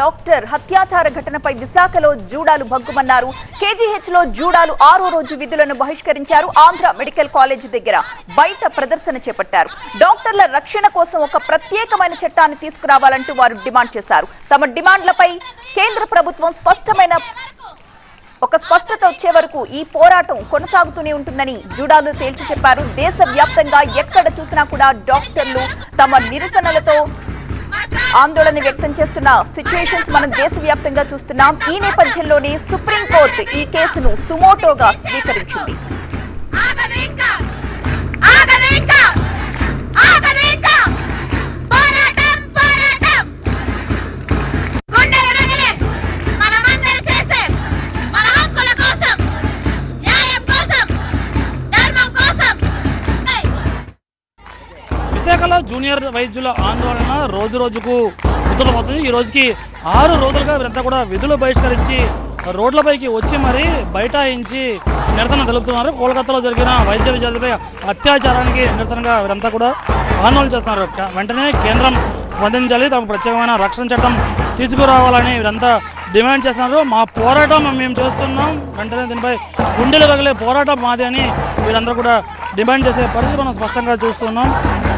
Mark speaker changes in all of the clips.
Speaker 1: Doctor హత్యాచార ఘటనపై విశాఖలో జూడాలు భగ్గుమన్నారు. KGH లో జూడాలు 6వ రోజు విధులను బహిష్కరించారు. ఆంధ్ర మెడికల్ కాలేజ్ దగ్గర బయట ప్రదర్శన చేపట్టారు. డాక్టర్ల రక్షణ కోసం ఒక ప్రత్యేకమైన చట్టాన్ని తీసుకురావాలంటూ వారు డిమాండ్ చేశారు. తమ డిమాండ్లపై కేంద్ర ప్రభుత్వం స్పష్టత వచ్చే వరకు ఈ పోరాటం కొనసాగుతూనే ఉంటుందని జూడాలు తేల్చి చెప్పారు. దేశవ్యాప్తంగా ఎక్కడ చూసినా కూడా డాక్టర్లు తమ నిరసనలతో ఆందోళన వ్యక్తం చేస్తున్న సిచ్యువేషన్స్ మనం దేశవ్యాప్తంగా చూస్తున్నాం. ఈ నేపథ్యంలోనే సుప్రీంకోర్టు ఈ కేసును సుమోటోగా స్వీకరించింది.
Speaker 2: విశాఖలో జూనియర్ వైద్యుల ఆందోళన రోజు రోజుకు ఉధృతమవుతుంది. ఈ రోజుకి 6 రోజులుగా వీరంతా కూడా విధులు బహిష్కరించి రోడ్లపైకి వచ్చి మరీ బైఠాయించి నిరసన తెలుపుతున్నారు. కోల్కతాలో జరిగిన వైద్య విద్యార్థులపై అత్యాచారానికి నిరసనగా వీరంతా కూడా ఆందోళన చేస్తున్నారు. వెంటనే కేంద్రం స్పందించాలి, తమకు ప్రత్యేకమైన రక్షణ చట్టం తీసుకురావాలని వీరంతా డిమాండ్ చేస్తున్నారు. మా పోరాటం మేము చేస్తున్నాం, వెంటనే దీనిపై గుండెలు పగిలే పోరాటం మాది అని వీరందరూ కూడా డిమాండ్ చేసే పరిస్థితి మనం స్పష్టంగా చూస్తున్నాం.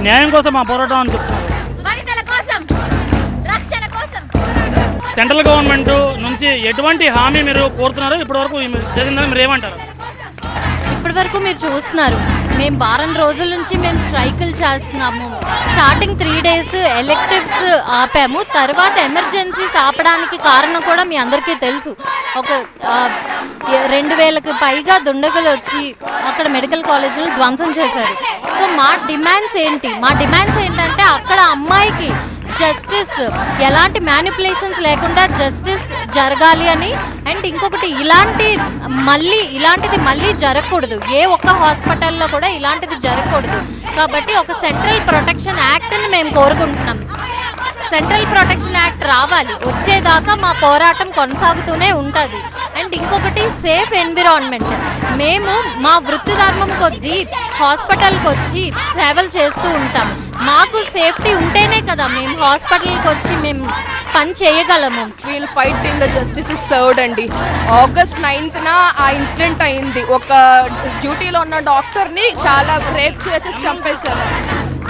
Speaker 2: న్యాయం కోసం మా పోరాటం అని చెప్తున్నారు. సెంట్రల్ గవర్నమెంట్ నుంచి ఎటువంటి హామీ మీరు కోరుతున్నారు? ఇప్పటివరకు చేసిందని మీరు ఏమంటారు?
Speaker 3: ఇప్పటి వరకు మీరు చూస్తున్నారు, మేము వారం రోజుల నుంచి మేము స్ట్రైకులు చేస్తున్నాము. స్టార్టింగ్ 3 days ఎలెక్టివ్స్ ఆపాము. తర్వాత ఎమర్జెన్సీస్ ఆపడానికి కారణం కూడా మీ అందరికీ తెలుసు. ఒక 2000కి పైగా దుండగులు వచ్చి అక్కడ మెడికల్ కాలేజీలు ధ్వంసం చేశారు. సో మా డిమాండ్స్ ఏంటంటే అక్కడ అమ్మాయికి జస్టిస్, ఎలాంటి మ్యానిపులేషన్స్ లేకుండా జస్టిస్ జరగాలి అని. అండ్ ఇంకొకటి, ఇలాంటిది మళ్ళీ జరగకూడదు. ఏ ఒక్క హాస్పిటల్లో కూడా ఇలాంటిది జరగకూడదు. కాబట్టి ఒక సెంట్రల్ ప్రొటెక్షన్ యాక్ట్ని మేము కోరుకుంటున్నాం. సెంట్రల్ ప్రొటెక్షన్ యాక్ట్ రావాలి. వచ్చేదాకా మా పోరాటం కొనసాగుతూనే ఉంటుంది. అండ్ ఇంకొకటి, సేఫ్ ఎన్విరాన్మెంట్. మేము మా వృత్తి ధర్మం కొద్దీ హాస్పిటల్కి వచ్చి సేవలు చేస్తూ ఉంటాం. మాకు సేఫ్టీ ఉంటేనే కదా మేము హాస్పిటల్కి వచ్చి మేము పని చేయగలము.
Speaker 4: Wheel fight till the justice is served అండి. August 9th ఆ ఇన్సిడెంట్ అయింది. ఒక డ్యూటీలో ఉన్న డాక్టర్ని చాలా రేప్ చేసి చంపేశారు.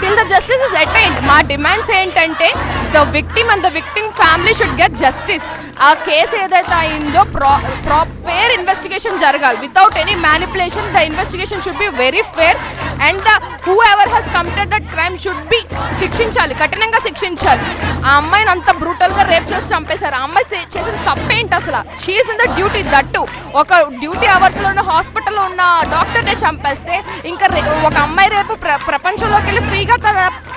Speaker 4: Till the justice is attained. మా డిమాండ్స్ ఏంటంటే the victim and the victim family should get justice. ఆ కేసు ఏదైతే అయిందో ఫేర్ ఇన్వెస్టిగేషన్ జరగాలి. Without any manipulation the investigation should be very fair. And who ever has committed that crime should be శిక్షించాలి, కఠినంగా శిక్షించాలి. ఆ అమ్మాయిని అంత బ్రూటల్గా రేప్ చేసి చంపేశారు. ఆ అమ్మాయి చేసిన తప్పేంటి అసలు? She is in the duty. That ఒక డ్యూటీ అవర్స్లో ఉన్న హాస్పిటల్లో ఉన్న డాక్టర్నే చంపేస్తే ఇంకా ఒక అమ్మాయి రేపు ప్రపంచంలోకి వెళ్ళి ఫ్రీగా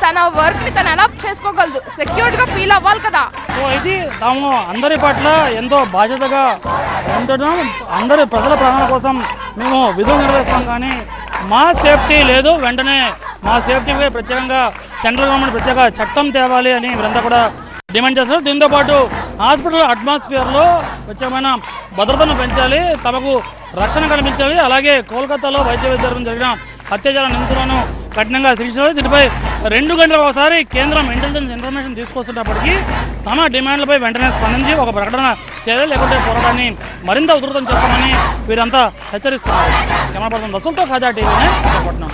Speaker 4: తన వర్క్ని తను ఎలా చేసుకోగలదు? సెక్యూర్డ్గా ఫీల్ అవ్వాలి కదా.
Speaker 2: సో ఇది తాము అందరి పట్ల ఎంతో బాధ్యతగా ఉంటున్నాం. అందరి ప్రజల ప్రాణాల కోసం మేము విధులు నిర్వహిస్తాం, కానీ మా సేఫ్టీ లేదు. వెంటనే మా సేఫ్టీపై ప్రత్యేకంగా సెంట్రల్ గవర్నమెంట్ ప్రత్యేక చట్టం తేవాలి అని వీరంతా కూడా డిమాండ్ చేస్తారు. దీంతోపాటు హాస్పిటల్ అట్మాస్ఫియర్లో ప్రత్యేకమైన భద్రతను పెంచాలి, తమకు రక్షణ కల్పించాలి. అలాగే కోల్కతాలో వైద్య విద్యార్థులు జరిగిన అత్యాచార నిందితులను కఠినంగా శిక్షించాలి. దీనిపై 2 గంటలకు ఒకసారి కేంద్రం ఇంటెలిజెన్స్ ఇన్ఫర్మేషన్ తీసుకొస్తున్నప్పటికీ తమ డిమాండ్లపై వెంటనే స్పందించి ఒక ప్రకటన చేయాలి, లేకుంటే పోరాటాన్ని మరింత ఉధృతం చేస్తామని వీరంతా హెచ్చరిస్తున్నారు. కెమెరా పర్సన్ రసూల్తో ఖాజా టీవీని విశాఖపట్నం.